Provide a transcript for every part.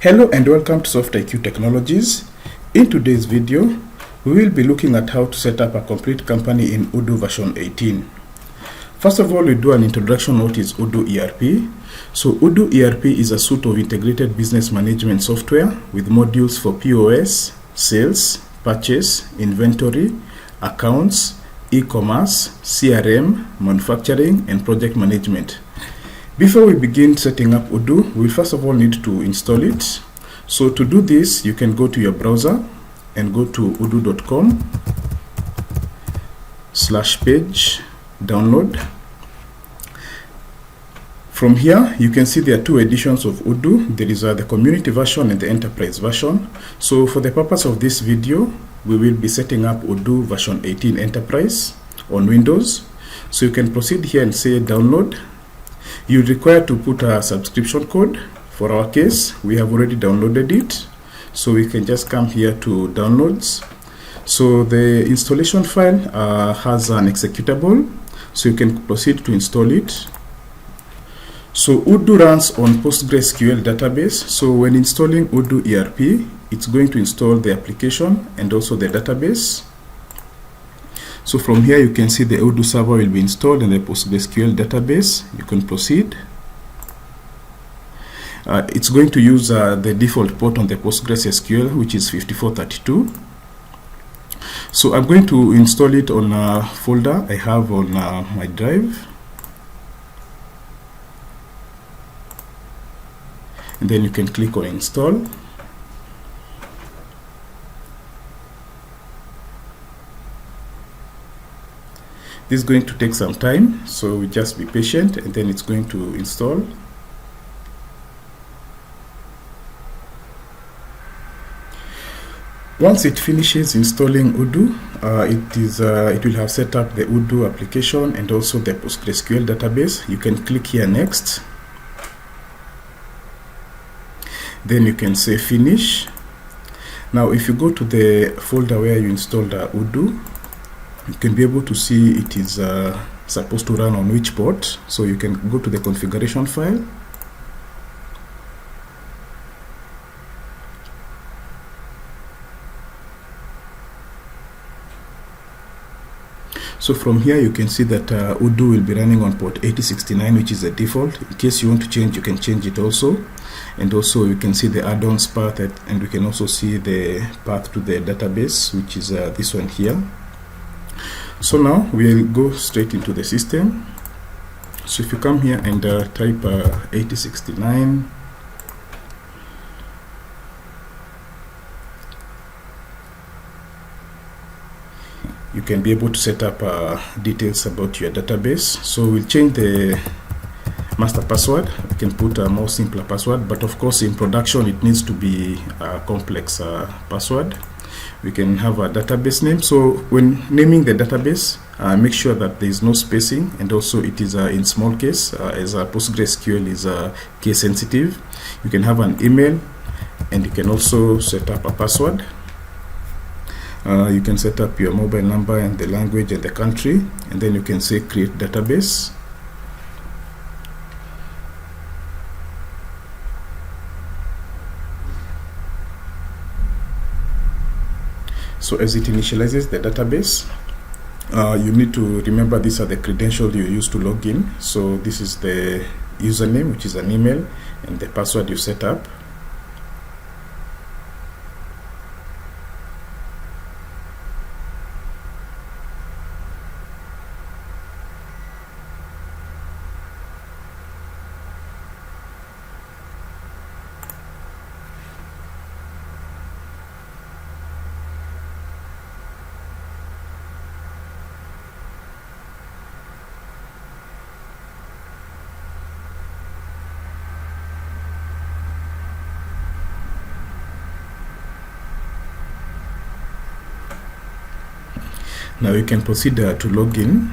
Hello and welcome to SoftIQ Technologies. In today's video, we will be looking at how to set up a complete company in Odoo version 18. First of all, we do an introduction what is Odoo ERP. So Odoo ERP is a suite of integrated business management software with modules for POS, sales, purchase, inventory, accounts, e-commerce, CRM, manufacturing, and project management. Before we begin setting up Odoo, we first of all need to install it. So to do this, you can go to your browser and go to odoo.com/page download. From here, you can see there are two editions of Odoo. There is the community version and the enterprise version. So for the purpose of this video, we will be setting up Odoo version 18 enterprise on Windows. So you can proceed here and say download. You require to put a subscription code. For our case, we have already downloaded it. So we can just come here to downloads. So the installation file has an executable. So you can proceed to install it. So Odoo runs on PostgreSQL database. So when installing Odoo ERP, it's going to install the application and also the database. So from here you can see the Odoo server will be installed in the PostgreSQL database. You can proceed. It's going to use the default port on the PostgreSQL, which is 5432. So I'm going to install it on a folder I have on my drive. And then you can click on install. This is going to take some time, so just be patient, and then it's going to install. Once it finishes installing Odoo, it will have set up the Odoo application and also the PostgreSQL database. You can click here next. Then you can say finish. Now if you go to the folder where you installed Odoo, you can be able to see it is supposed to run on which port. So you can go to the configuration file. So from here you can see that Odoo will be running on port 8069, which is the default. In case you want to change, you can change it also. And also you can see the add-ons path, and we can also see the path to the database, which is this one here. So now we'll go straight into the system. So if you come here and type 8069, you can be able to set up details about your database. So we'll change the master password. We can put a more simpler password, but of course in production it needs to be a complex password. We can have a database name. So when naming the database, make sure that there is no spacing, and also it is in small case, as PostgreSQL is case sensitive. You can have an email, and you can also set up a password. You can set up your mobile number and the language and the country, and then you can say create database. So as it initializes the database, you need to remember these are the credentials you use to log in. So this is the username, which is an email, and the password you set up. Now you can proceed to log in.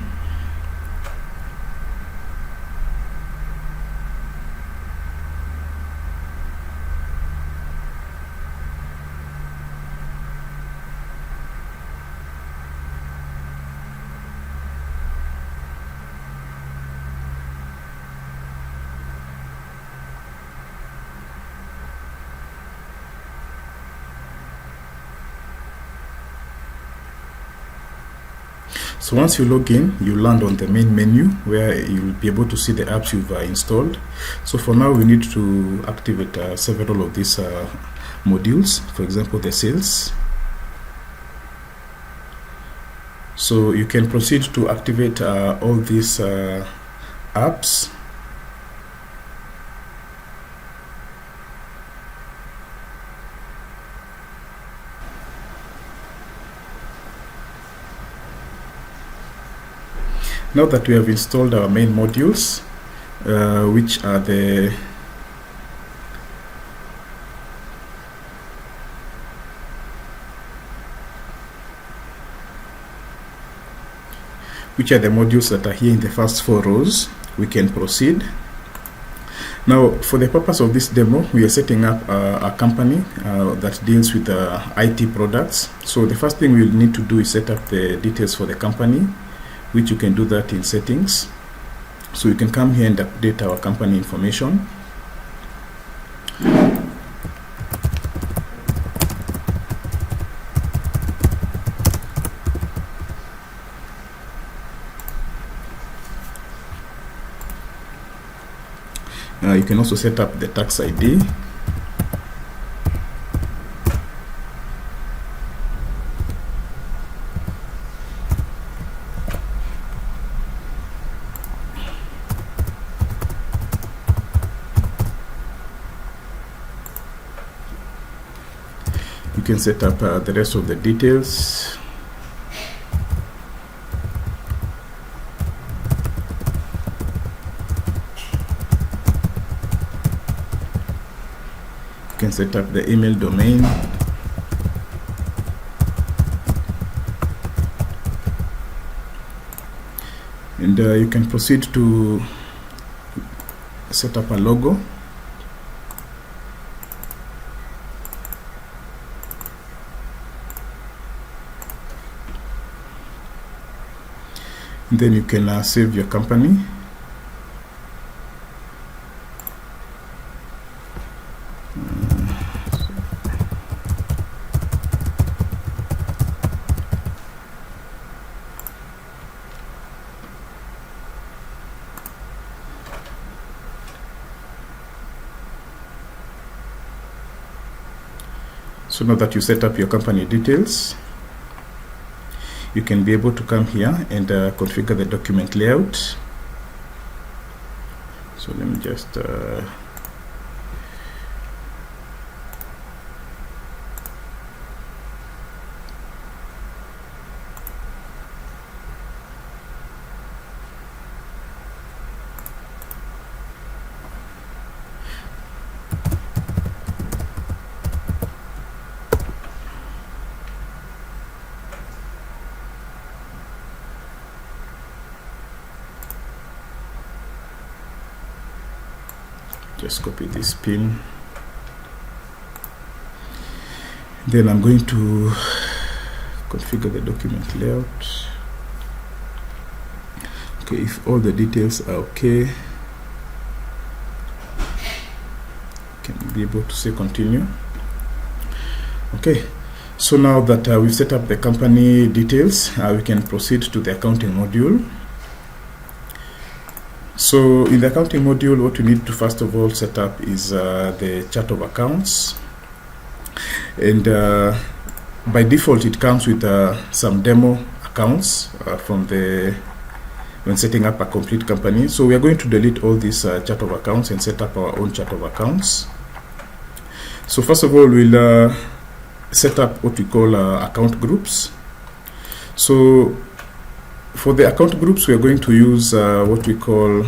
So once you log in, you land on the main menu where you'll be able to see the apps you've installed. So for now, we need to activate several of these modules, for example, the sales. So you can proceed to activate all these apps. Now that we have installed our main modules, which are the modules that are here in the first 4 rows, we can proceed. Now, for the purpose of this demo, we are setting up a company that deals with IT products. So the first thing we'll need to do is set up the details for the company, which you can do that in settings. So you can come here and update our company information. You can also set up the tax ID. You can set up the rest of the details. You can set up the email domain. And you can proceed to set up a logo. And then you can save your company. So now that you set up your company details, you can be able to come here and configure the document layout. So let me just copy this pin. Then I'm going to configure the document layout. Okay, if all the details are okay, can be able to say continue. Okay, so now that we've set up the company details, we can proceed to the accounting module. So in the accounting module, what we need to first of all set up is the chart of accounts. And by default, it comes with some demo accounts when setting up a complete company. So we are going to delete all these chart of accounts and set up our own chart of accounts. So first of all, we'll set up what we call account groups. So for the account groups, we are going to use what we call,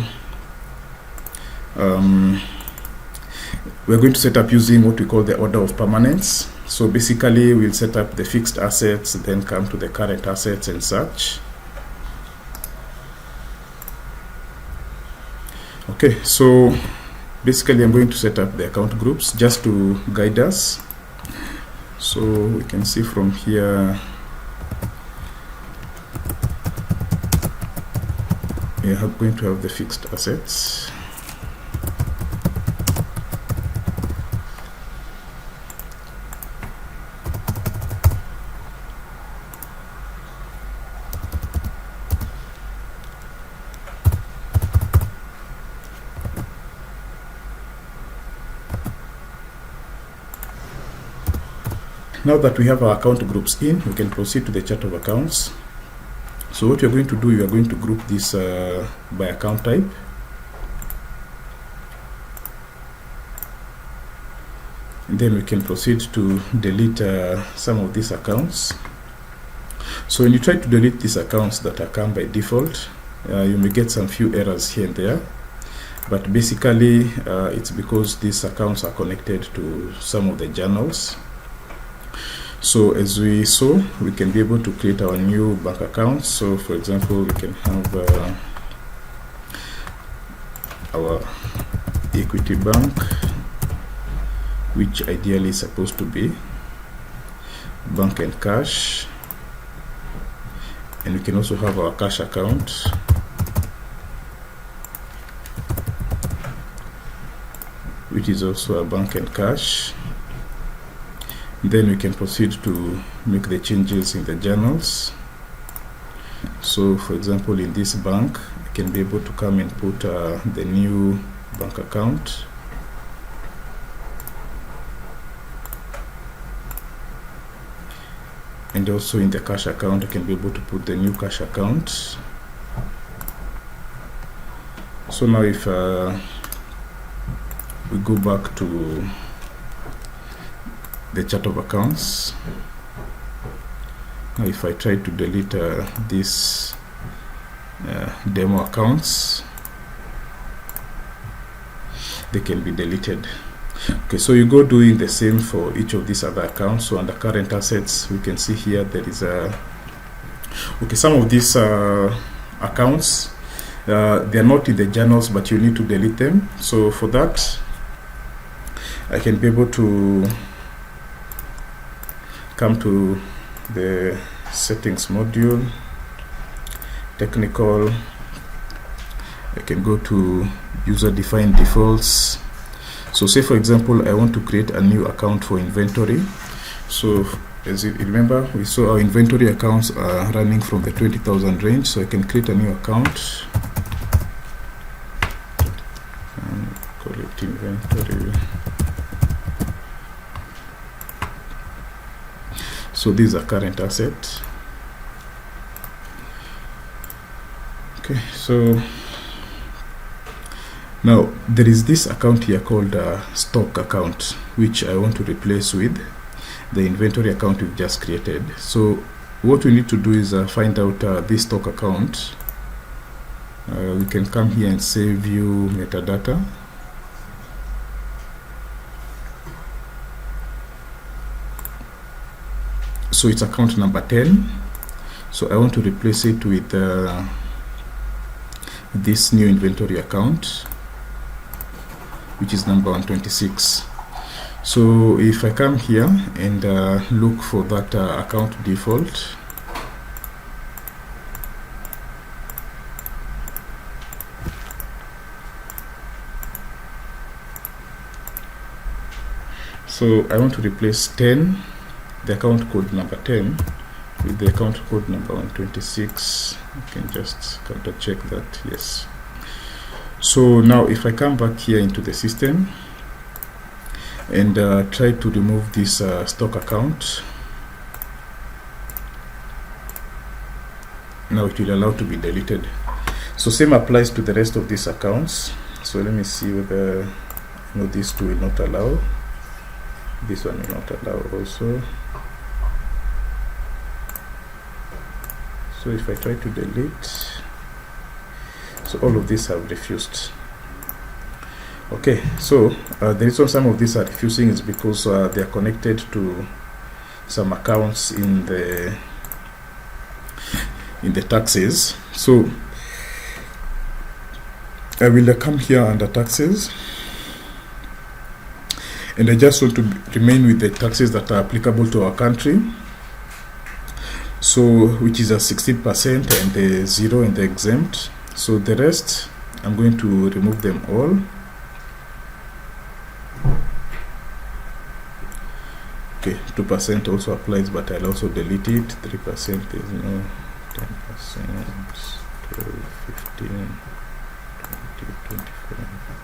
we're going to set up using what we call the order of permanence. So basically, we'll set up the fixed assets, then come to the current assets and such. Okay, so basically, I'm going to set up the account groups just to guide us. So we can see from here, we are going to have the fixed assets. Now that we have our account groups in, we can proceed to the chart of accounts. So what you're going to do, you are going to group this by account type. And then we can proceed to delete some of these accounts. So when you try to delete these accounts that are come by default, you may get some few errors here and there. But basically, it's because these accounts are connected to some of the journals. So as we saw, we can be able to create our new bank accounts. So for example, we can have our Equity Bank, which ideally is supposed to be bank and cash. And we can also have our cash account, which is also a bank and cash. Then we can proceed to make the changes in the journals. So for example, in this bank, I can be able to come and put the new bank account. And also in the cash account, I can be able to put the new cash account. So now if we go back to the chart of accounts, now if I try to delete these demo accounts, they can be deleted. Okay, so you go doing the same for each of these other accounts. So under current assets, we can see here there is some of these accounts, they are not in the journals, but you need to delete them. So for that, I can be able to come to the settings module, technical. I can go to user defined defaults. So say for example, I want to create a new account for inventory. So as you remember, we saw our inventory accounts are running from the 20,000 range. So I can create a new account and call it inventory. So these are current assets. Okay, so now there is this account here called stock account, which I want to replace with the inventory account we've just created. So what we need to do is find out this stock account. We can come here and say view metadata. So it's account number 10. So I want to replace it with this new inventory account, which is number 126. So if I come here and look for that account default, so I want to replace 10, the account code number 10, with the account code number 126. I can just counter check that, yes. So now if I come back here into the system and try to remove this stock account, now it will allow to be deleted. So same applies to the rest of these accounts. So let me see whether this two will not allow. This one will not allow also. So if I try to delete, so all of these have refused. Okay, so the reason some of these are refusing is because they are connected to some accounts in the taxes. So I will come here under taxes, and I just want to remain with the taxes that are applicable to our country. So which is a 16% and the 0 and the exempt. So the rest, I'm going to remove them all. Okay, 2% also applies, but I'll also delete it. 3%, there's no 10%, 12, 15, 20, 25.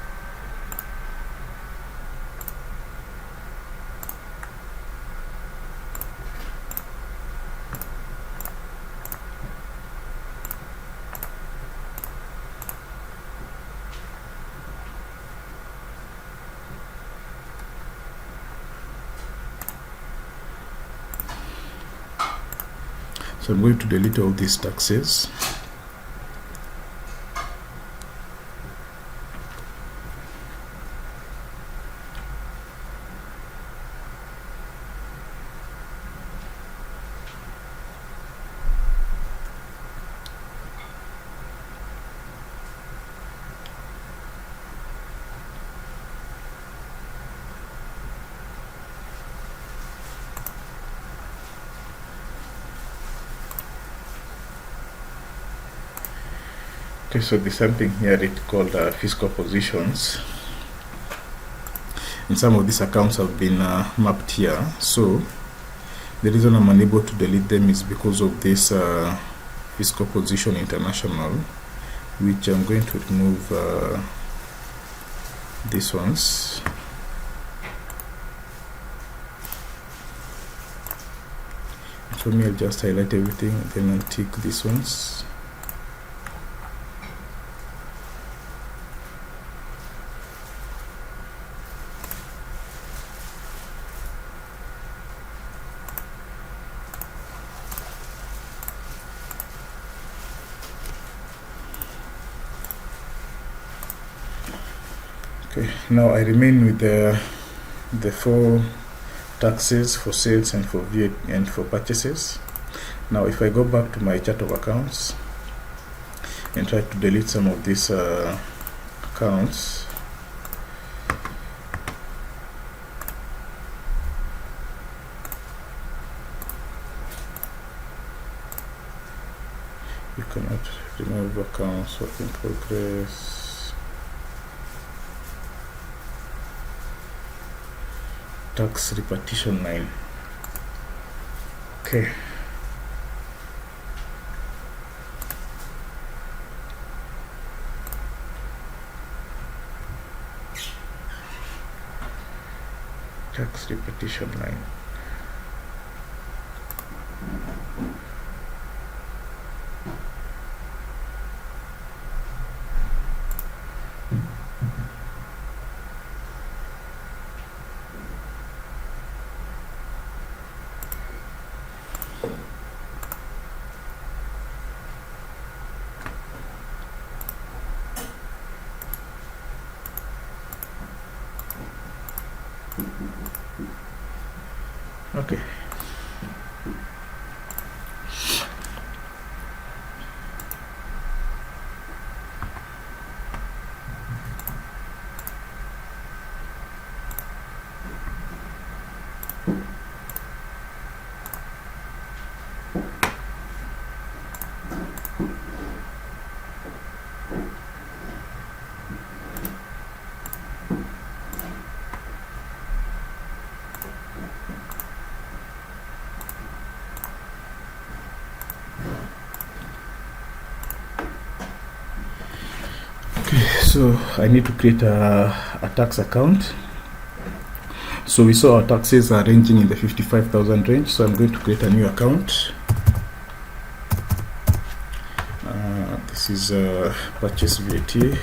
So I'm going to delete all these taxes. Okay, so there's something here it called fiscal positions, and some of these accounts have been mapped here. So the reason I'm unable to delete them is because of this fiscal position international, which I'm going to remove these ones. For me, I'll just highlight everything and then I'll tick these ones. Okay, now I remain with the 4 taxes for sales and for VAT and for purchases. Now if I go back to my chart of accounts and try to delete some of these accounts, you cannot remove accounts work in progress. Tax repartition 9. Okay. Tax repartition 9. Okay. So I need to create a tax account. So we saw our taxes are ranging in the 55,000 range, so I'm going to create a new account. This is purchase VAT.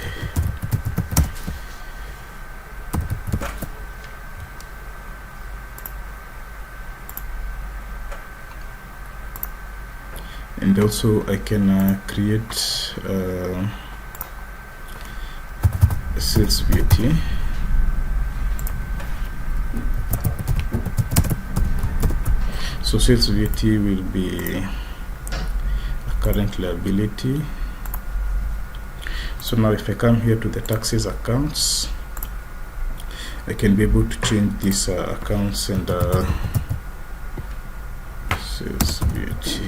And also I can create sales VAT. So sales VAT will be a current liability. So now if I come here to the taxes accounts, I can be able to change these accounts and sales VAT.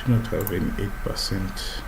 do not have any 8%.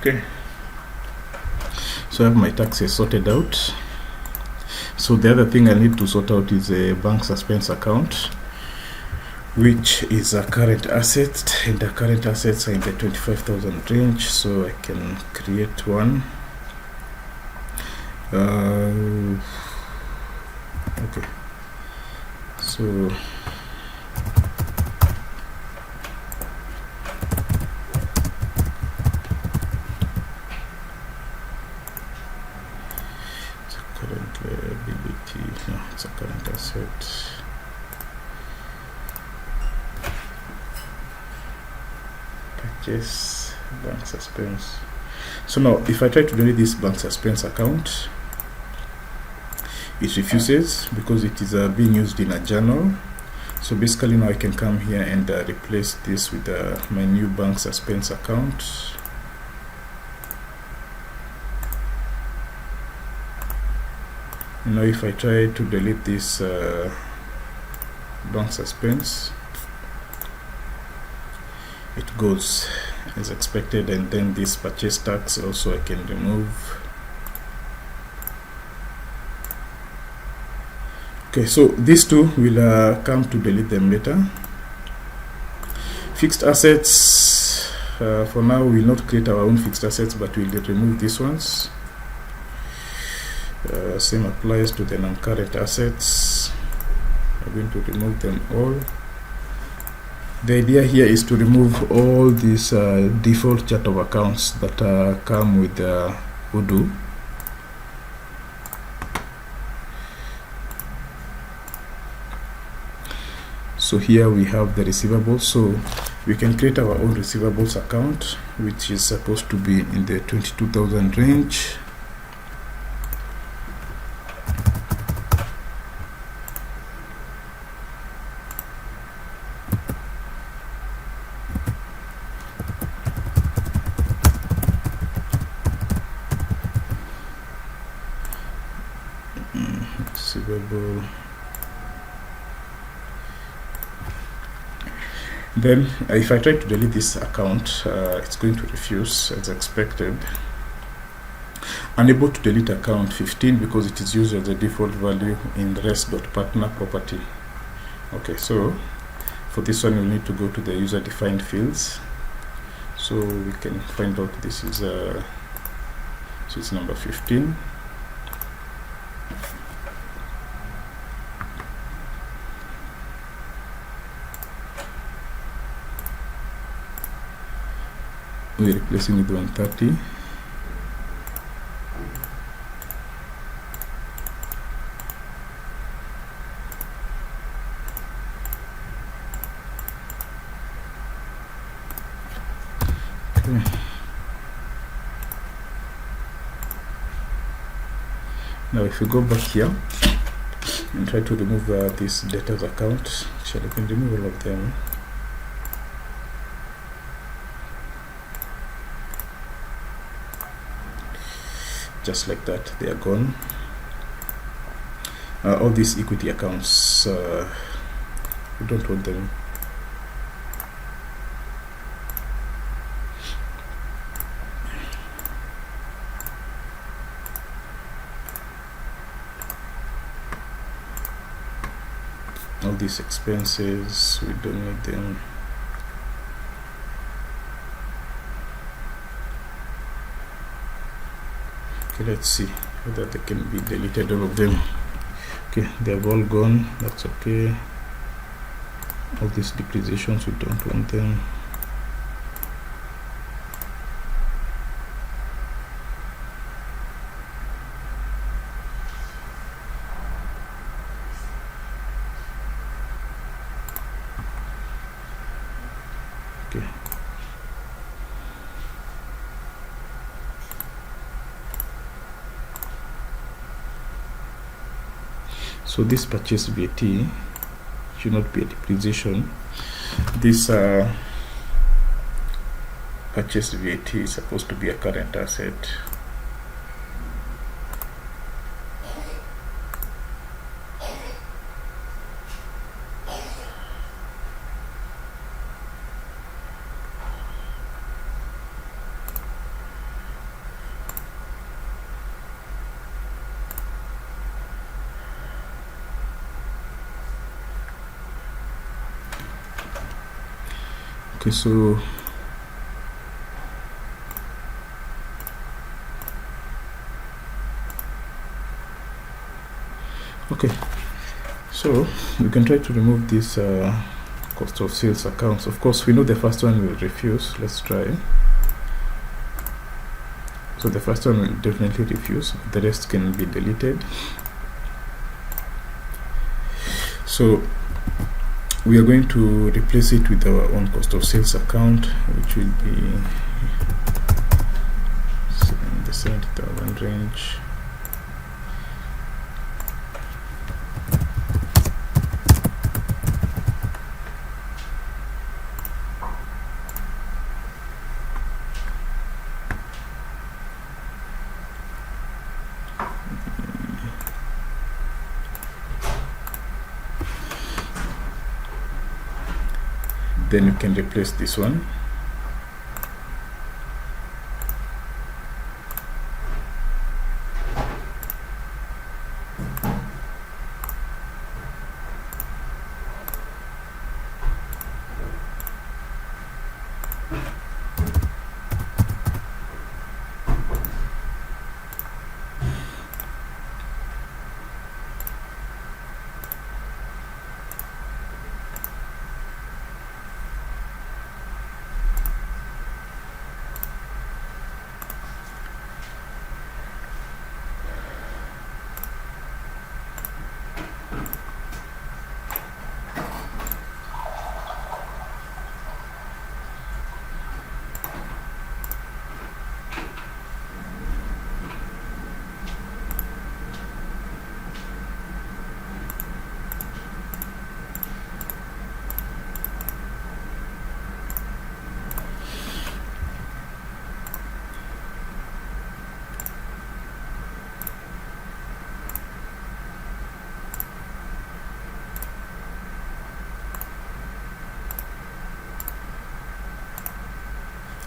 Okay, so I have my taxes sorted out. So the other thing I need to sort out is a bank suspense account, which is a current asset, and the current assets are in the 25,000 range, so I can create one. Okay, so current liability, no, it's a current asset. Purchase, bank suspense. So now if I try to delete this bank suspense account, it refuses because it is being used in a journal. So basically now I can come here and replace this with my new bank suspense account. Now if I try to delete this bank suspense, it goes as expected, and then this purchase tax also I can remove. Okay, so these two will come to delete them later. Fixed assets, for now we will not create our own fixed assets, but we will remove these ones. Same applies to the non-current assets. I'm going to remove them all. The idea here is to remove all these default chart of accounts that come with Odoo. So here we have the receivables, so we can create our own receivables account, which is supposed to be in the 22,000 range. Receivable. Then if I try to delete this account, it's going to refuse as expected. Unable to delete account 15 because it is used as a default value in res.partner property. Okay, so for this one we need to go to the user defined fields, so we can find out this is so it's number 15. We're replacing with 130. Okay. Now if we go back here and try to remove this debtors account, actually we can remove all of them. Just like that, they are gone. All these equity accounts, we don't want them. All these expenses, we don't need them. Okay, let's see whether they can be deleted, all of them. Okay, they have all gone, that's okay. All these depreciations, we don't want them. Okay. So this purchase VAT should not be a depreciation. This purchase VAT is supposed to be a current asset. Okay, so we can try to remove this cost of sales accounts. Of course, we know the first one will refuse. Let's try. So the first one will definitely refuse. The rest can be deleted. So we are going to replace it with our own cost of sales account, which will be in the 70,000 range. Then you can replace this one.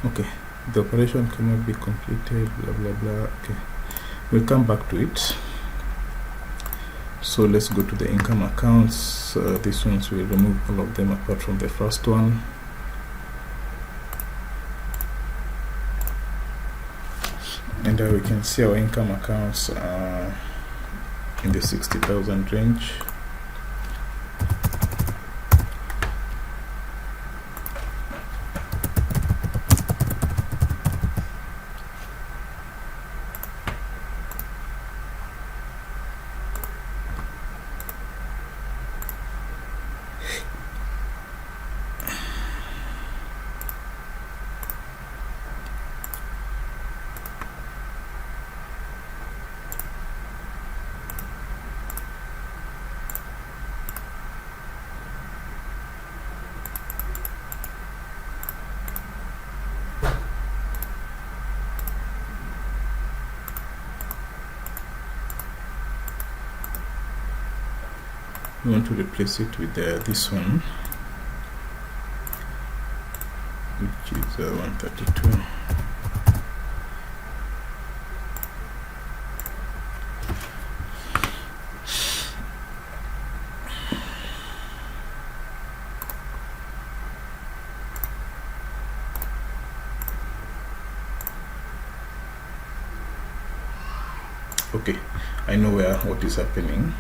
Okay, the operation cannot be completed, blah blah blah. Okay, we'll come back to it. So let's go to the income accounts. These ones we'll remove all of them apart from the first one. And we can see our income accounts in the 60,000 range. We want to replace it with this one, which is 132. Okay, I know what is happening.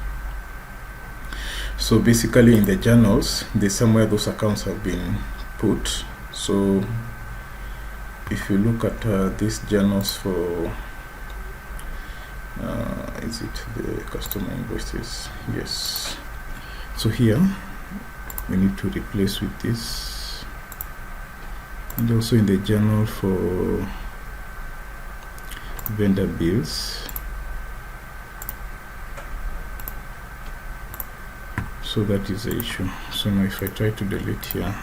So basically in the journals, there's somewhere those accounts have been put. So if you look at these journals for is it the customer invoices? Yes. So here we need to replace with this, and also in the journal for vendor bills. So that is the issue. So now if I try to delete here,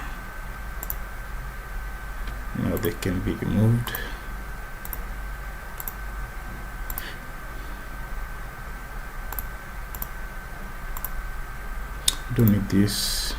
now they can be removed. Don't need this.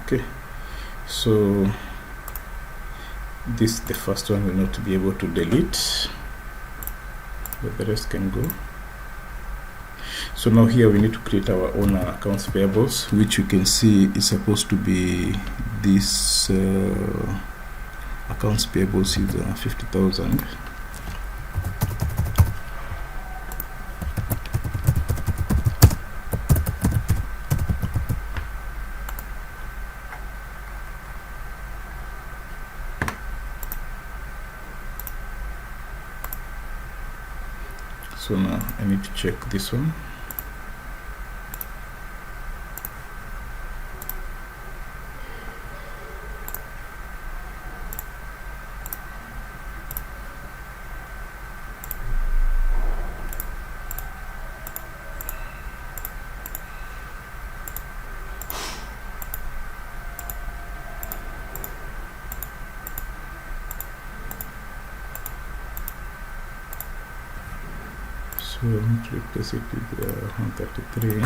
Okay, so this, the first one, will not be able to delete, but the rest can go. So now here we need to create our own accounts payables, which you can see is supposed to be this accounts payables is 50,000. So now I need to check this one. So I need to replace it with 133.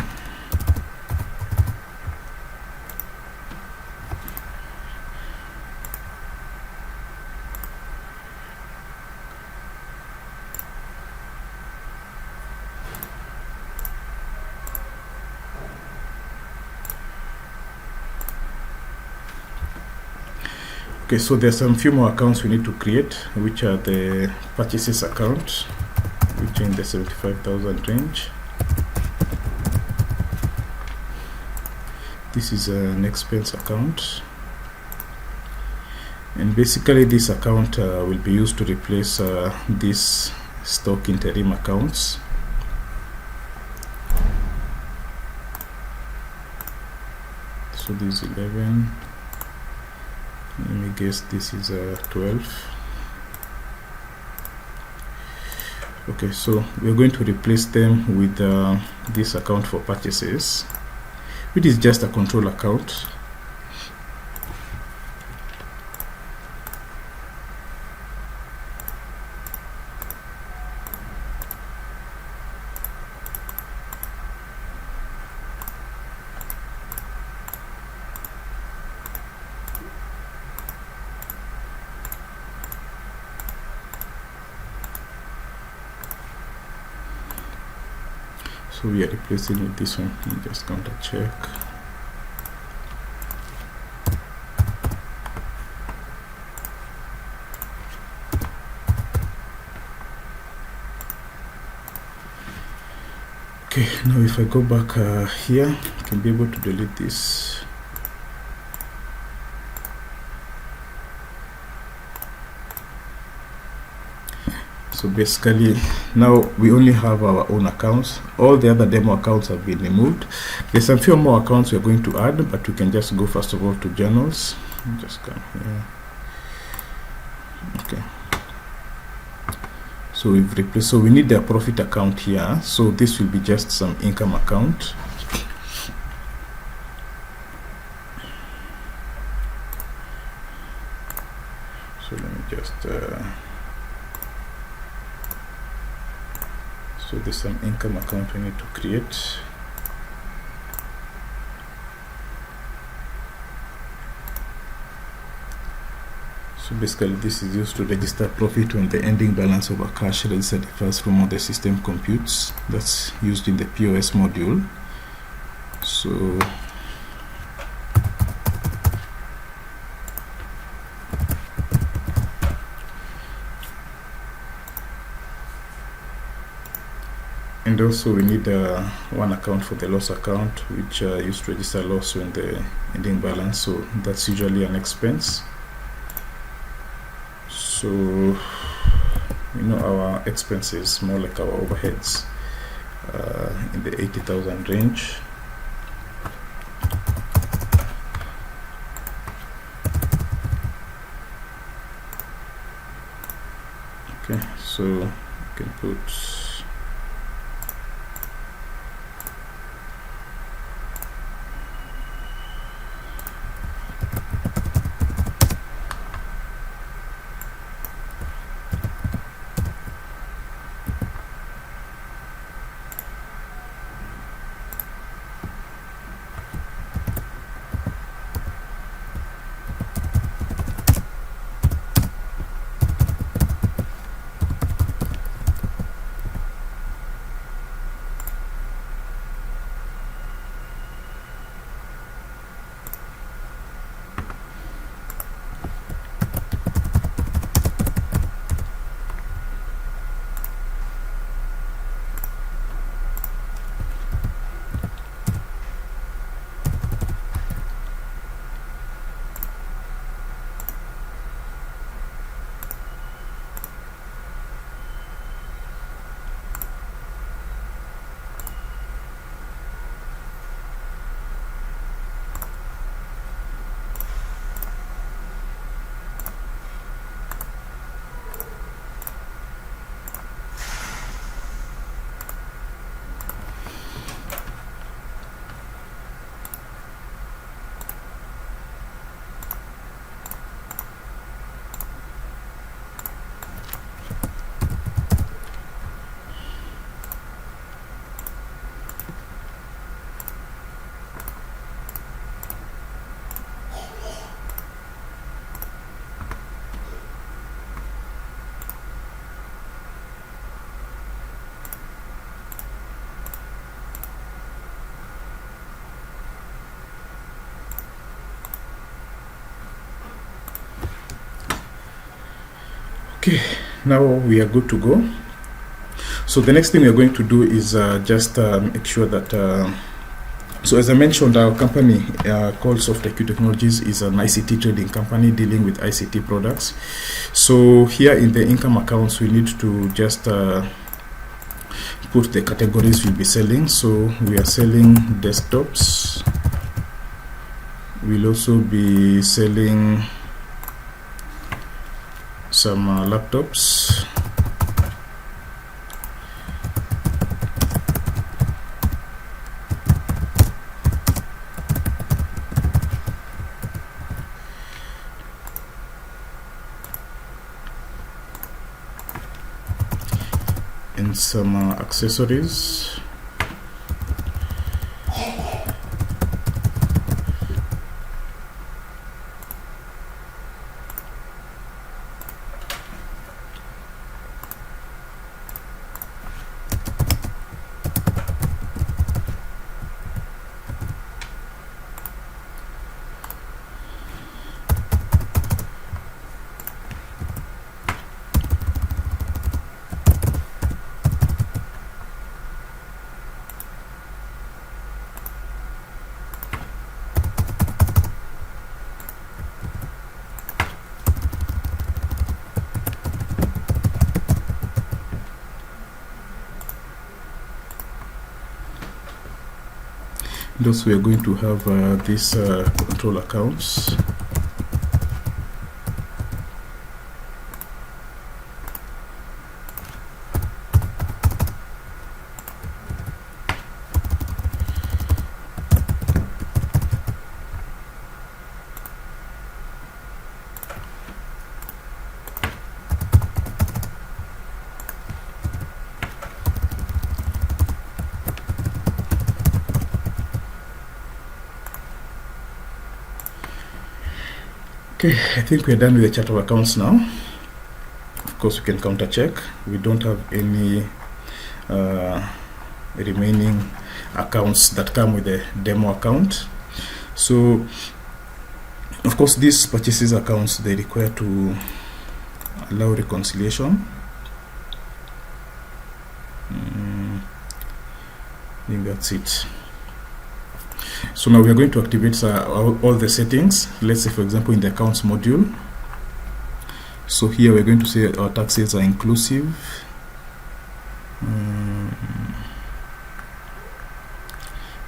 Okay, so there's some few more accounts we need to create, which are the purchases account, which are in the 75,000 range. This is an expense account, and basically this account will be used to replace these stock interim accounts. So this is 11. Let me guess this is 12. Okay, so we're going to replace them with this account for purchases, which is just a control account. So we are replacing with this one. You just counter check. Okay, now if I go back here, I can be able to delete this. So basically now we only have our own accounts. All the other demo accounts have been removed. There's a few more accounts we're going to add, but we can just go first of all to journals. Just come here. Okay, so we've replaced, so we need a profit account here. So this will be just some income account. So let me just so there's some income account we need to create. So basically this is used to register profit when the ending balance of a cash register differs from what the system computes. That's used in the POS module. So and also we need one account for the loss account, which used to register loss when the ending balance, so that's usually an expense. So you know, our expenses more like our overheads in the 80,000 range. Okay, so you can put okay, now we are good to go. So the next thing we are going to do is just make sure that so as I mentioned, our company called SoftIQ Technologies is an ICT trading company dealing with ICT products. So here in the income accounts, we need to just put the categories we'll be selling. So we are selling desktops. We'll also be selling some laptops. And some accessories. Thus we are going to have these control accounts. Okay, I think we're done with the chart of accounts now. Of course, we can counter check. We don't have any remaining accounts that come with the demo account. So, of course, these purchases accounts, they require to allow reconciliation. I think that's it. So now we are going to activate all the settings. Let's say, for example, in the accounts module. So here we're going to say our taxes are inclusive.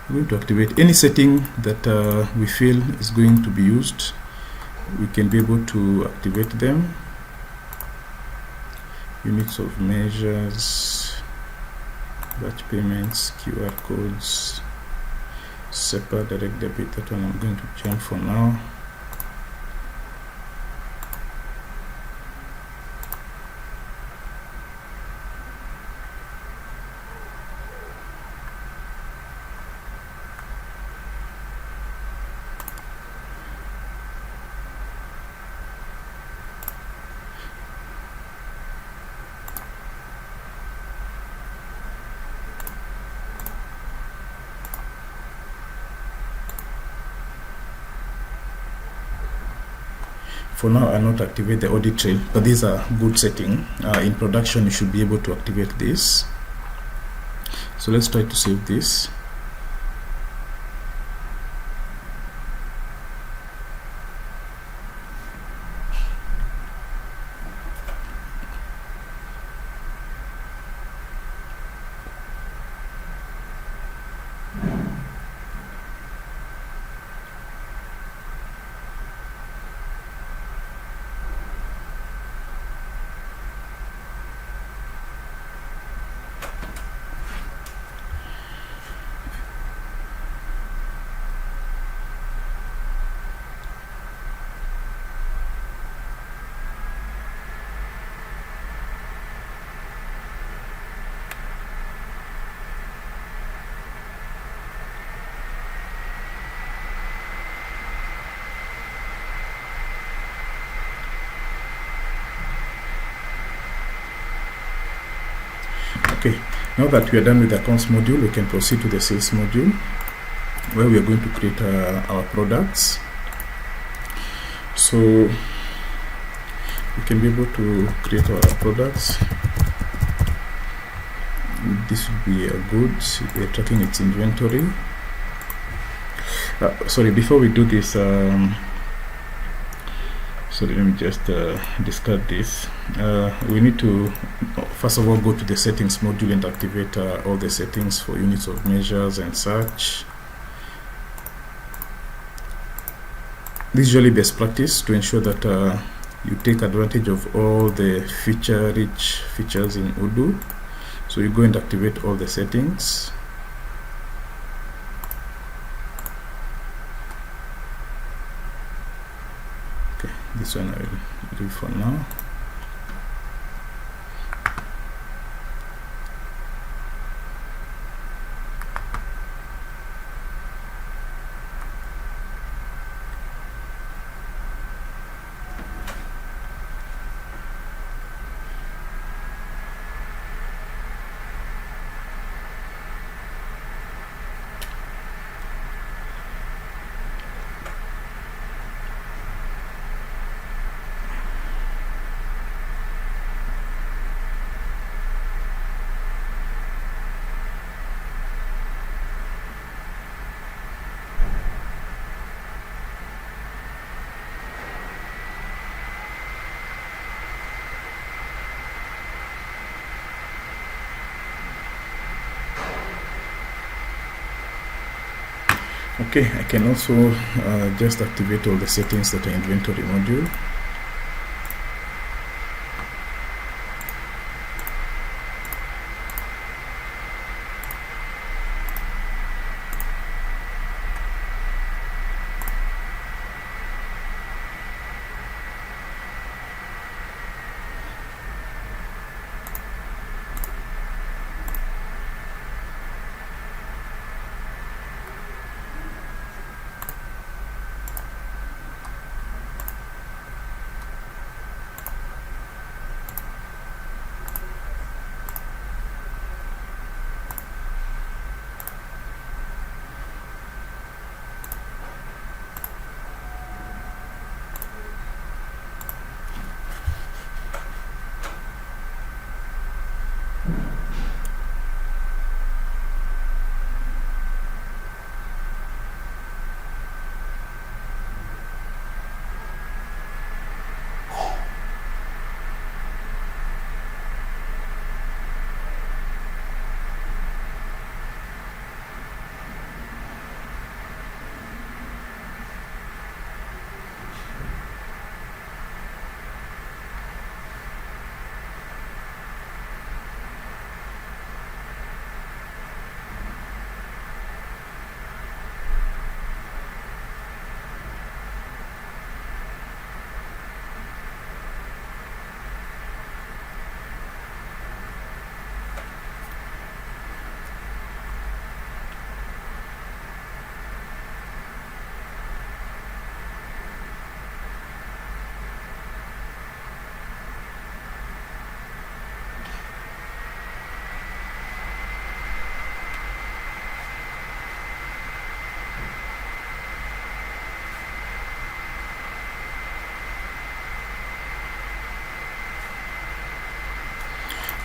We're going to activate any setting that we feel is going to be used. We can be able to activate them. Units of measures, batch payments, QR codes, SEPA, direct debit. That one I'm going to jump for now. For now, I'll not activate the audit trail, but these are good setting. In production, you should be able to activate this. So let's try to save this. Okay, now that we are done with the accounts module, we can proceed to the sales module, where we are going to create our products. So we can be able to create our products. This will be a goods. We are tracking its inventory. Sorry, before we do this, sorry, let me just discard this. We need to first of all go to the settings module and activate all the settings for units of measures and such. This is usually best practice to ensure that you take advantage of all the rich features in Odoo. So you go and activate all the settings. Okay, this one I will leave for now. Okay, I can also just activate all the settings that are inventory module.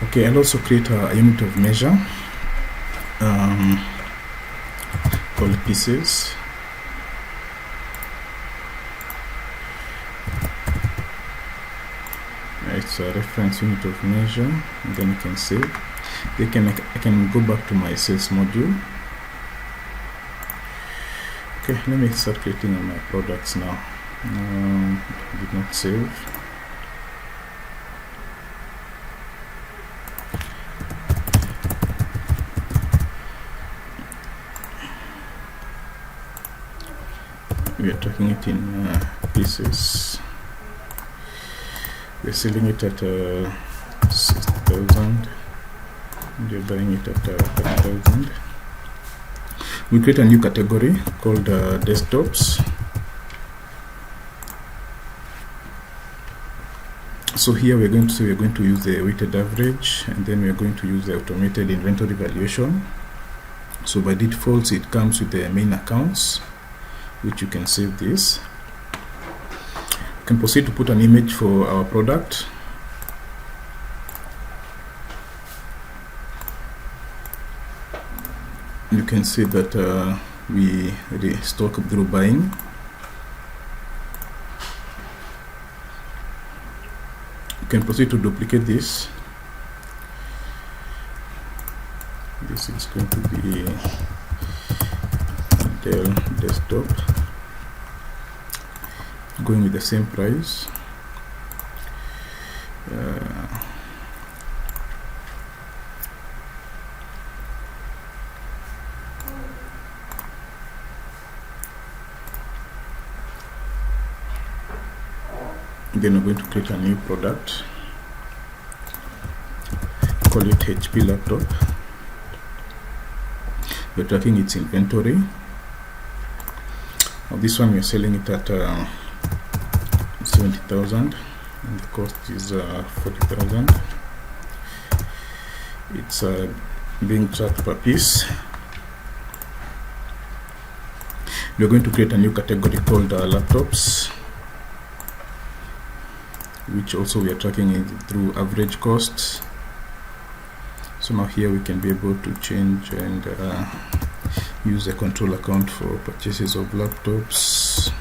Okay, I'll also create a unit of measure called pieces. It's a reference unit of measure, and then you can save. I can go back to my sales module. Okay, let me start creating my products now. Did not save. We are tracking it in pieces. We're selling it at 6,000. You're buying it at 5,000. We create a new category called desktops. So here we're going to use the weighted average, and then we're going to use the automated inventory valuation. So by default it comes with the main accounts, which you can save this. You can proceed to put an image for our product. You can see that we restock through buying. You can proceed to duplicate this. This is going to be Dell desktop, going with the same price. Then we're going to create a new product, call it HP laptop. We're tracking its inventory. Now this one we're selling it at 70,000, and the cost is 40,000. It's being charged per piece. We're going to create a new category called laptops, which also we are tracking it through average costs. So now here we can be able to change and use a control account for purchases of laptops.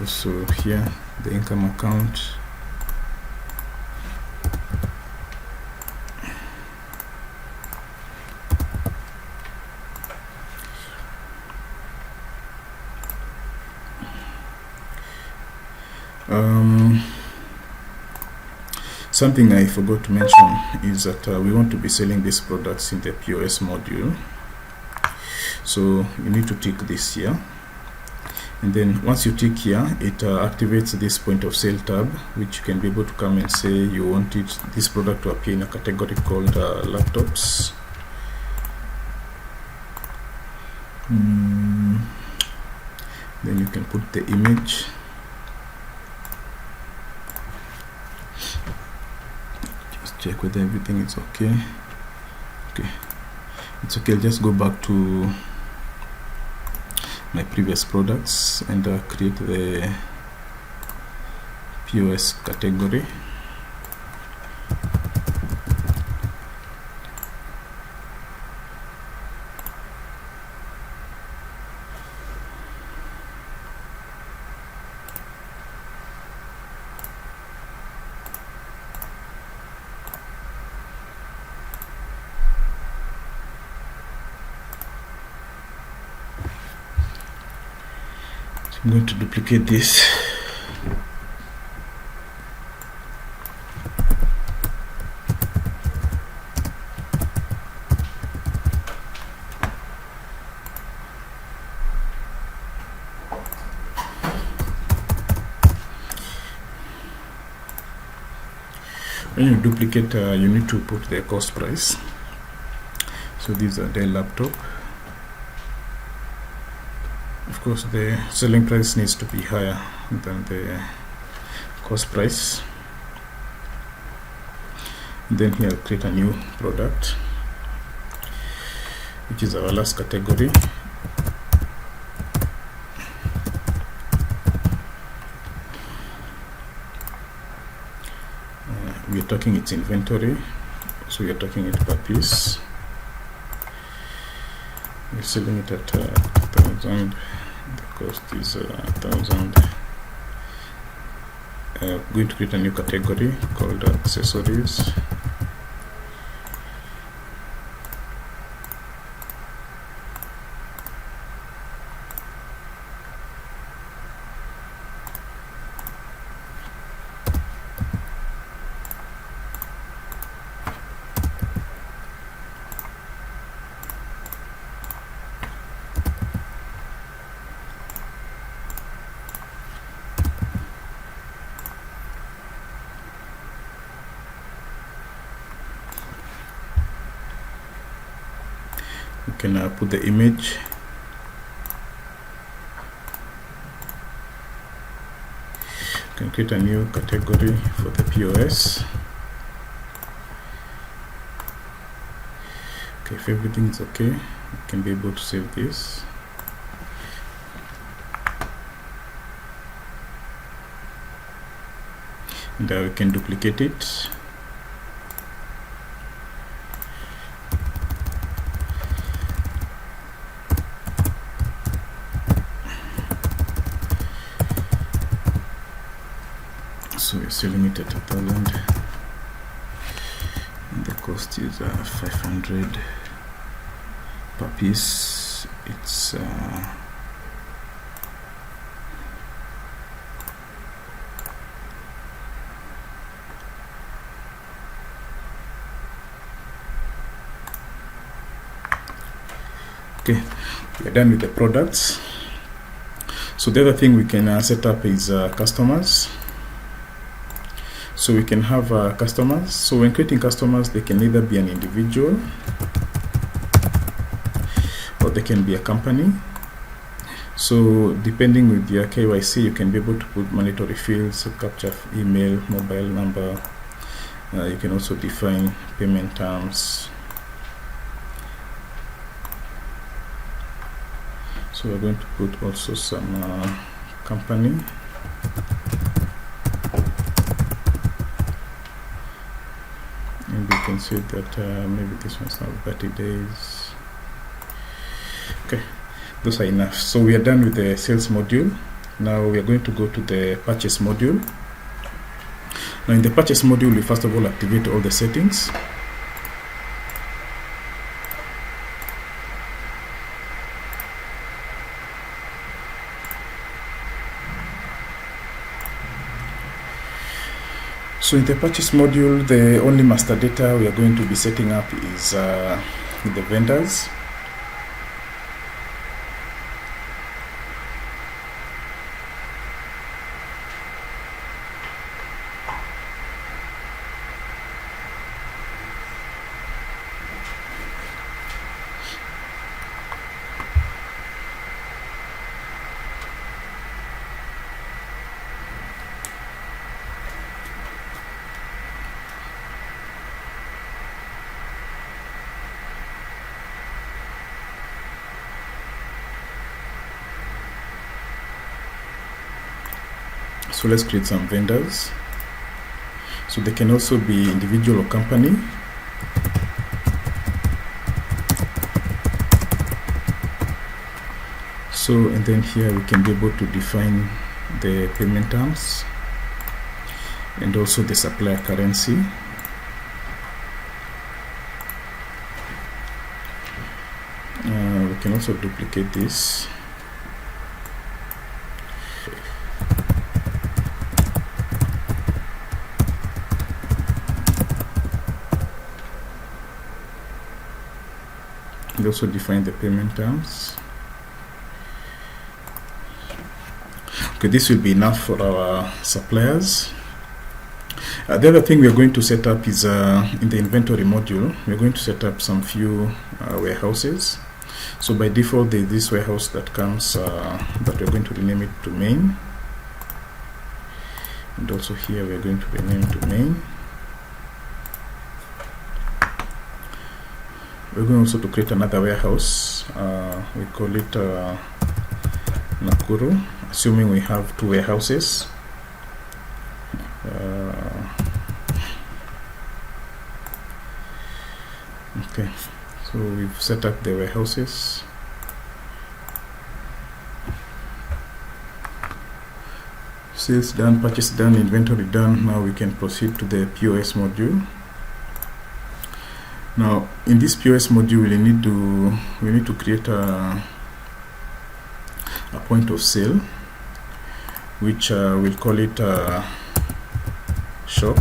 So here the income account. Something I forgot to mention is that we want to be selling these products in the POS module. So you need to tick this here, and then once you tick here, it activates this point of sale tab, which you can be able to come and say you want this product to appear in a category called laptops. Then you can put the image. Check whether everything is okay. Okay, it's okay. I'll just go back to my previous products and create the POS category. I'm going to duplicate this. When you duplicate, you need to put the cost price. So these are Dell laptop. Of course, the selling price needs to be higher than the cost price. Then here I'll create a new product, which is our last category. we are talking its inventory, so we are talking it per piece. We're selling it at 1,000. The cost is 1,000. Going to create a new category called accessories. You can put the image. You can create a new category for the POS. Okay, if everything is okay, you can be able to save this. And we can duplicate it. So we're selling it at 1,000. The cost is 500 per piece. It's okay. We're done with the products. So the other thing we can set up is customers. So we can have customers. So when creating customers, they can either be an individual or they can be a company. So depending with your KYC, you can be able to put mandatory fields, so capture email, mobile number. You can also define payment terms. So we're going to put also some company. And we can see that maybe this one's now 30 days. Okay, those are enough. So we are done with the sales module. Now we are going to go to the purchase module. Now in the purchase module, we first of all activate all the settings. So in the purchase module, the only master data we are going to be setting up is the vendors. So let's create some vendors. So they can also be individual or company. So and then here we can be able to define the payment terms and also the supplier currency. We can also duplicate this. And also define the payment terms. Okay, this will be enough for our suppliers. The other thing we are going to set up is in the inventory module, we're going to set up some few warehouses. So by default, there's this warehouse that comes that we're going to rename it to main. And also here we're going to rename to main. We're going also to create another warehouse. We call it Nakuru, assuming we have two warehouses. Okay, so we've set up the warehouses. Sales done, purchase done, inventory done. Now we can proceed to the POS module. Now in this POS module we need to create a point of sale, which we'll call it shop.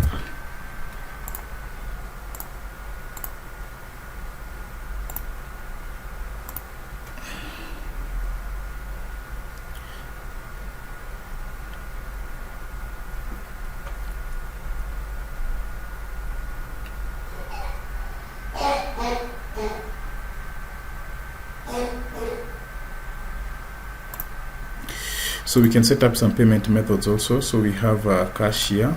So we can set up some payment methods also. So we have cash here,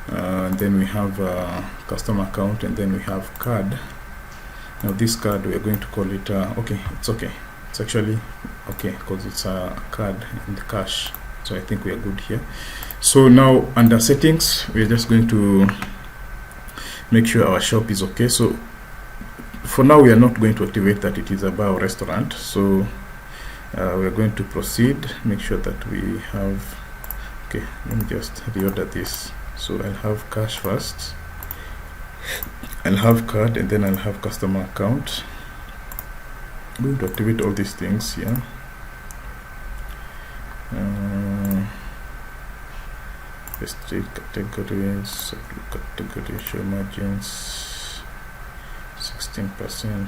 and then we have customer account, and then we have card. Now this card we are going to call it okay, it's actually okay because it's a card and cash, so I think we are good here. So now under settings we are just going to make sure our shop is okay. So for now we are not going to activate that it is a bar or restaurant, so we are going to proceed, make sure that we have, okay, let me just reorder this. So I'll have cash first, I'll have card, and then I'll have customer account. I'm going to activate all these things here. Restrict categories, category, show margins 16%.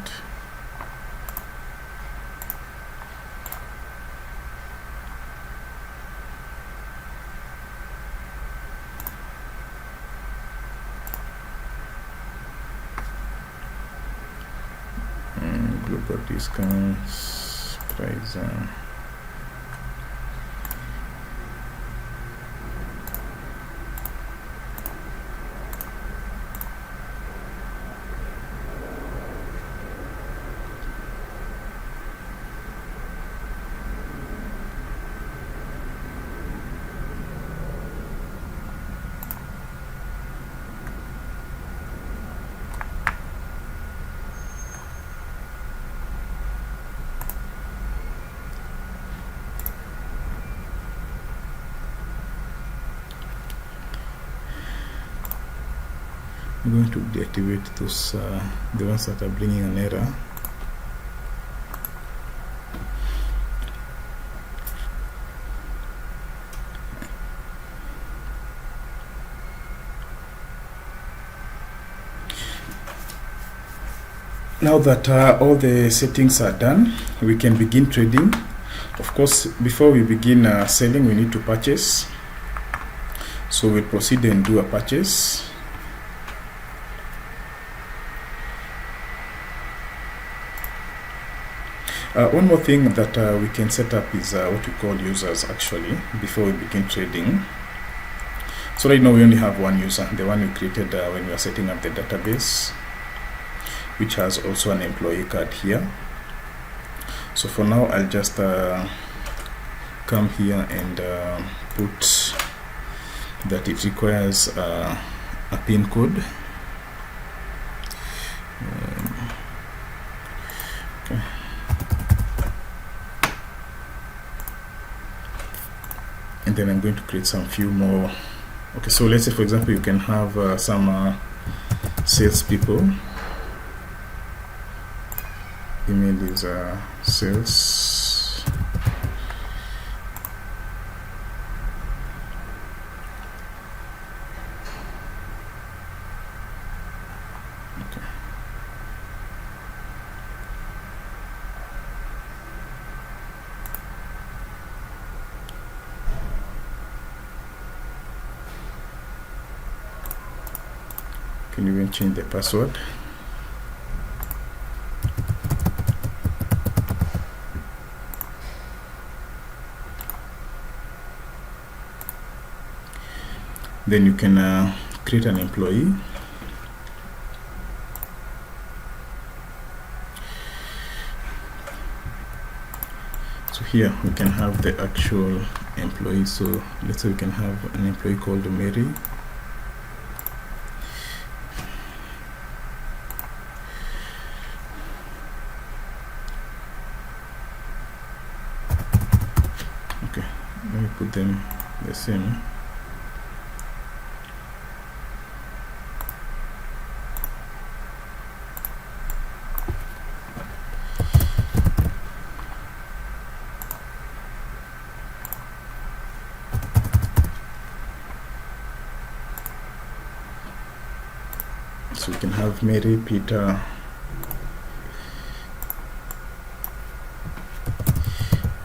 Global discounts, price. I'm going to deactivate those the ones that are bringing an error. Now that all the settings are done, we can begin trading. Of course, before we begin selling, we need to purchase. So we'll proceed and do a purchase. One more thing that we can set up is what we call users actually before we begin trading. So right now we only have one user, the one we created when we were setting up the database, which has also an employee card here. So for now I'll just come here and put that it requires a PIN code. Okay. And then I'm going to create some few more. Okay, so let's say for example you can have some salespeople. Email is sales. Okay. Can you even change the password? Then you can create an employee. So here we can have the actual employee. So let's say we can have an employee called Mary. Let me put them the same. So we can have Mary, Peter,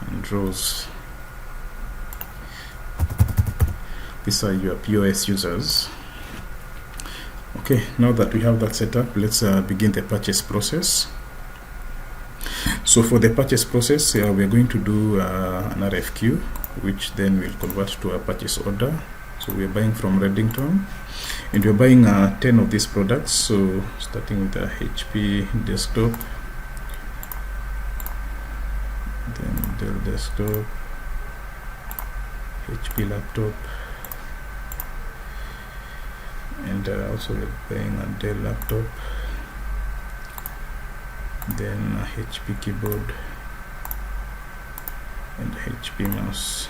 and Rose. These are your POS users. Okay, now that we have that set up, let's begin the purchase process. So for the purchase process, we are going to do an RFQ, which then will convert to a purchase order. So we are buying from Reddington, and we're buying 10 of these products. So starting with the HP desktop, then Dell desktop, HP laptop, and also we're buying a Dell laptop, then a HP keyboard and a HP mouse.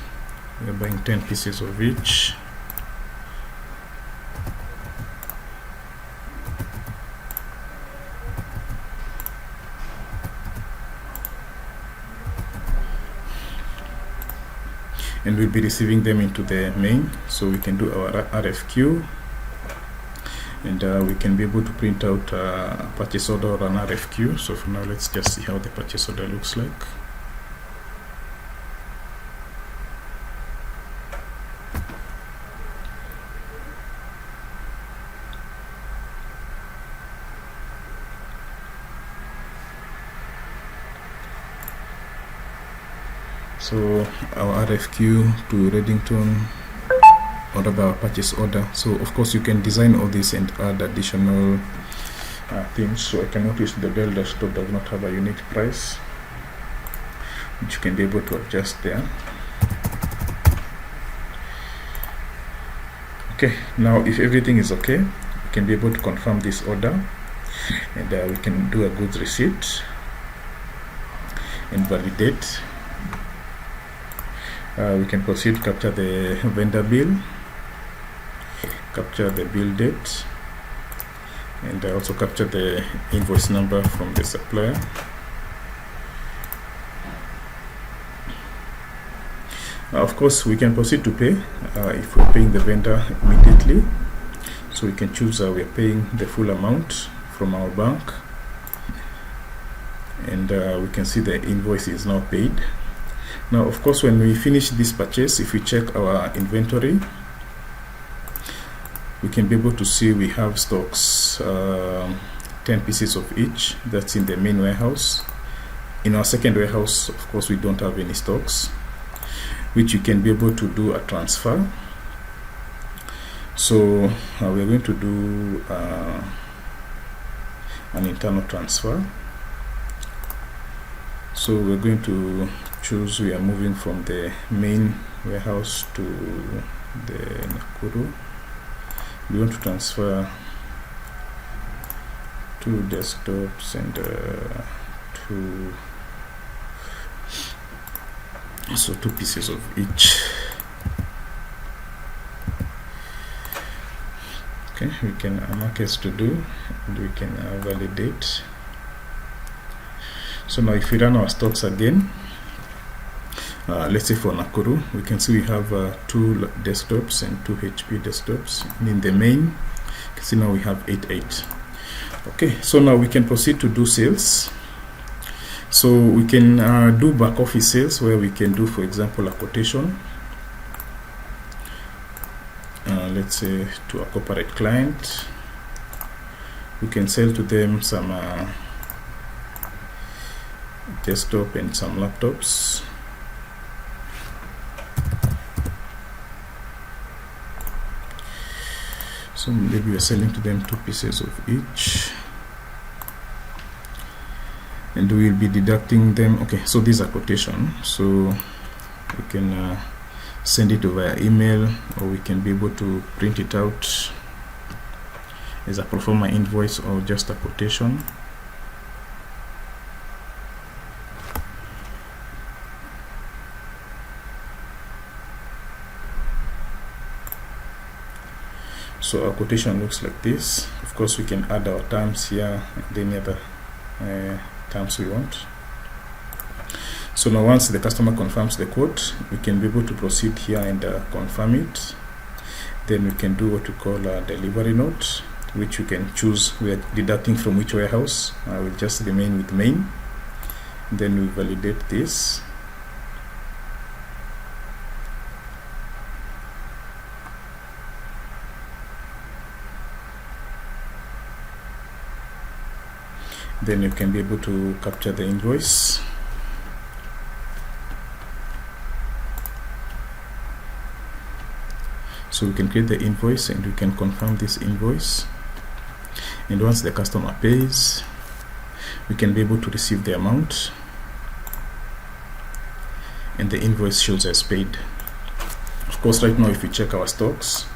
We're buying 10 pieces of each. And we'll be receiving them into the main, so we can do our RFQ, and we can be able to print out a purchase order or an RFQ. So for now, let's just see how the purchase order looks like. So our RFQ to Reddington, or about our purchase order. So of course you can design all this and add additional things. So I can notice the Dell desktop does not have a unique price, which you can be able to adjust there. Okay, now if everything is okay, we can be able to confirm this order, and we can do a goods receipt and validate. We can proceed to capture the vendor bill, capture the bill date, and also capture the invoice number from the supplier. Of course, we can proceed to pay if we're paying the vendor immediately. So we can choose we're paying the full amount from our bank, and we can see the invoice is now paid. Now, of course, when we finish this purchase, if we check our inventory, we can be able to see we have stocks 10 pieces of each. That's in the main warehouse. In our second warehouse, of course, we don't have any stocks, which you can be able to do a transfer. So we're going to do an internal transfer. So we're going to choose, we are moving from the main warehouse to the Nakuru. We want to transfer 2 desktops and 2 pieces of each. Okay, we can mark as to do, and we can validate. So now if we run our stocks again, let's say for Nakuru, we can see we have 2 desktops and 2 HP desktops. And in the main, you can see now we have 88. Okay, so now we can proceed to do sales. So we can do back office sales, where we can do, for example, a quotation. Let's say to a corporate client, we can sell to them some desktop and some laptops. So maybe we're selling to them 2 pieces of each, and we will be deducting them. Okay, so these are quotation, so we can send it via email, or we can be able to print it out as a pro forma invoice or just a quotation. So our quotation looks like this. Of course, we can add our terms here and any other terms we want. So now once the customer confirms the quote, we can be able to proceed here and confirm it. Then we can do what we call a delivery note, which we can choose. We are deducting from which warehouse. We'll just remain with main. Then we validate this. Then you can be able to capture the invoice. So we can create the invoice and we can confirm this invoice. And once the customer pays, we can be able to receive the amount. And the invoice shows as paid. Of course, right now if we check our stocks,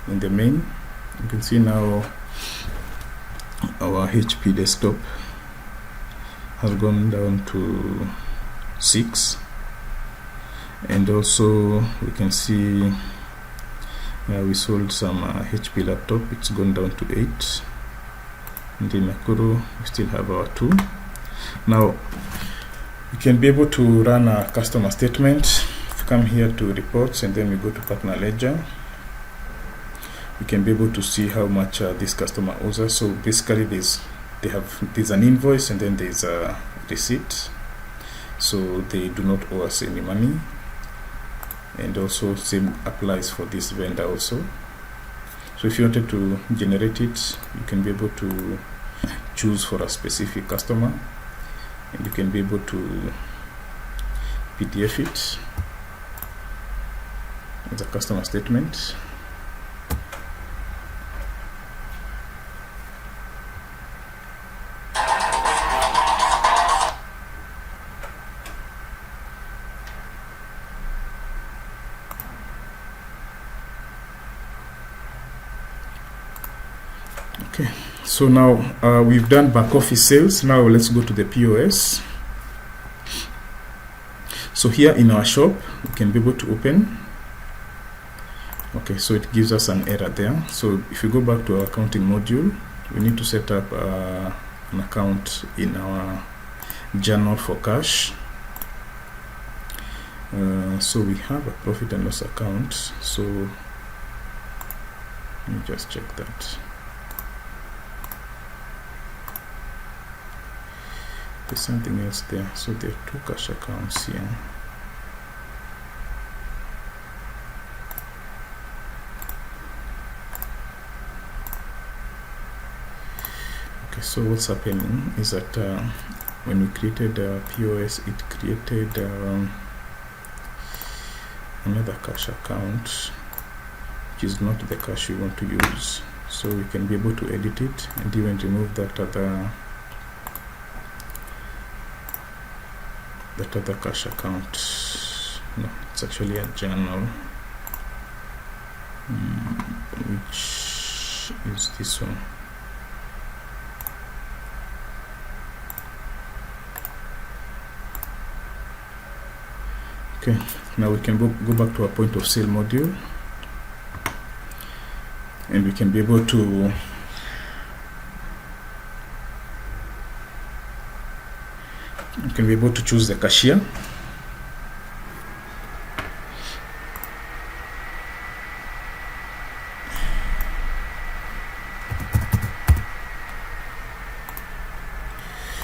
in the main, you can see now our HP desktop has gone down to 6. And also we can see we sold some HP laptop. It's gone down to 8. And in Nakuru we still have our 2. Now we can be able to run a customer statement. If you come here to reports and then we go to partner ledger, we can be able to see how much this customer owes us. So basically there's an invoice and then there's a receipt. So they do not owe us any money. And also same applies for this vendor also. So if you wanted to generate it, you can be able to choose for a specific customer, and you can be able to PDF it as a customer statement. Okay, so now we've done back office sales. Now let's go to the POS. So here in our shop, we can be able to open. Okay, so it gives us an error there. So if you go back to our accounting module, we need to set up an account in our journal for cash. So we have a profit and loss account. So let me just check that. There's something else there. So there are 2 cash accounts here. Okay, so what's happening is that when we created POS, it created another cash account, which is not the cash we want to use. So we can be able to edit it and even remove that other cash account. No, it's actually a journal, which is this one. Okay, now we can go back to our point of sale module, and we can be able to choose the cashier.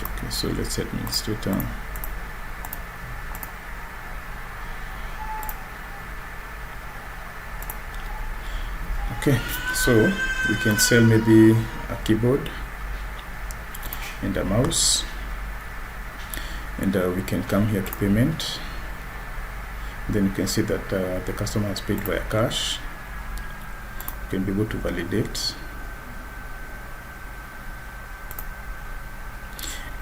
Okay, so let's say administrator. Okay, so we can sell maybe a keyboard and a mouse, and we can come here to payment. Then you can see that the customer has paid via cash. You can be able to validate.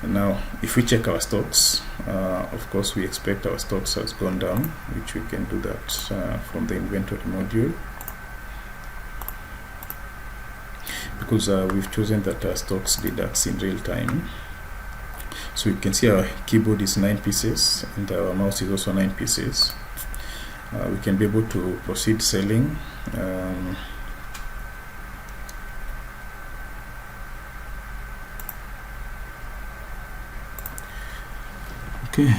And now if we check our stocks, of course we expect our stocks has gone down, which we can do that from the inventory module, because we've chosen that our stocks deducts in real time. So you can see our keyboard is 9 pieces and our mouse is also 9 pieces. we can be able to proceed selling. Okay,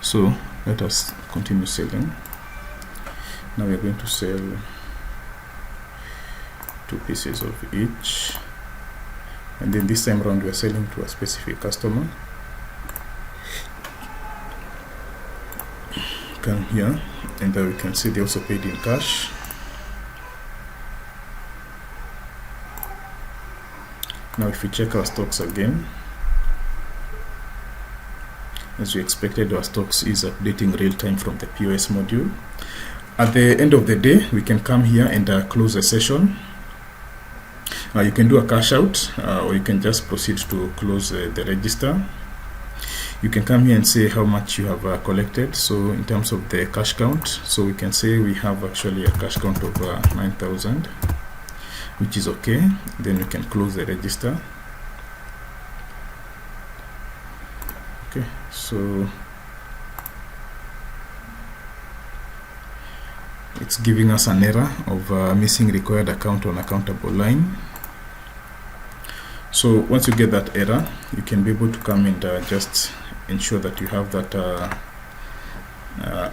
so let us continue selling. Now we are going to sell 2 pieces of each, and then this time around we are selling to a specific customer. Come here, and we can see they also paid in cash. Now if we check our stocks again, as we expected, our stocks is updating real time from the POS module. At the end of the day, we can come here and close the session. You can do a cash out, or you can just proceed to close the register. You can come here and say how much you have collected. So in terms of the cash count, so we can say we have actually a cash count of 9,000, which is okay. Then we can close the register. Okay, so it's giving us an error of missing required account on accountable line. So once you get that error, you can be able to come and just ensure that you have that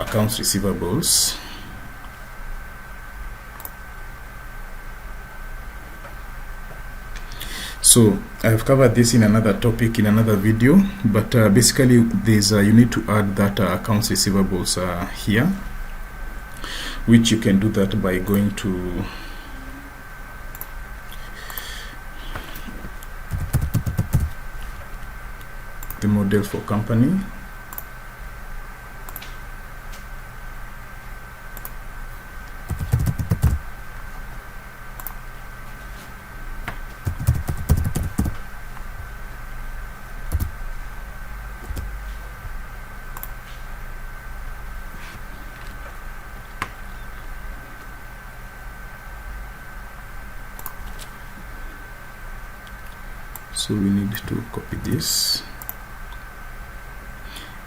accounts receivables. So I have covered this in another topic in another video, but basically there's you need to add that accounts receivables here, which you can do that by going to the model for company. So we need to copy this.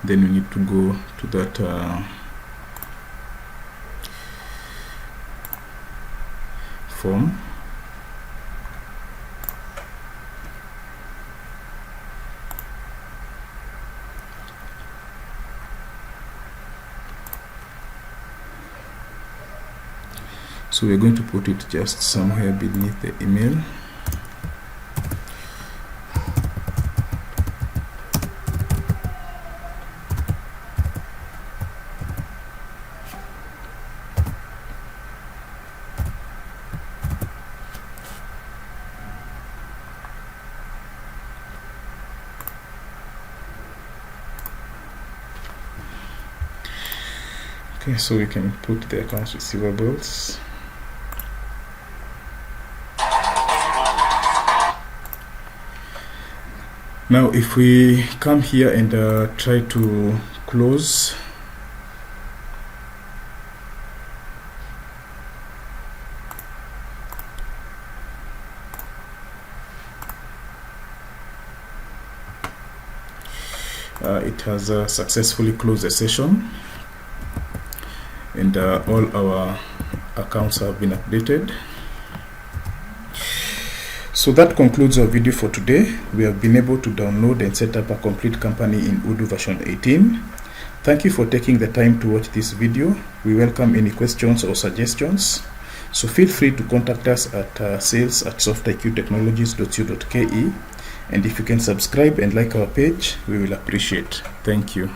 Then we need to go to that form. So we're going to put it just somewhere beneath the email. Okay, so we can put the accounts receivables. Now if we come here and try to close, it has successfully closed the session, and all our accounts have been updated. So that concludes our video for today. We have been able to download and set up a complete company in Odoo version 18. Thank you for taking the time to watch this video. We welcome any questions or suggestions. So feel free to contact us at sales@softiqtechnologies.co.ke, and if you can subscribe and like our page, we will appreciate. Thank you.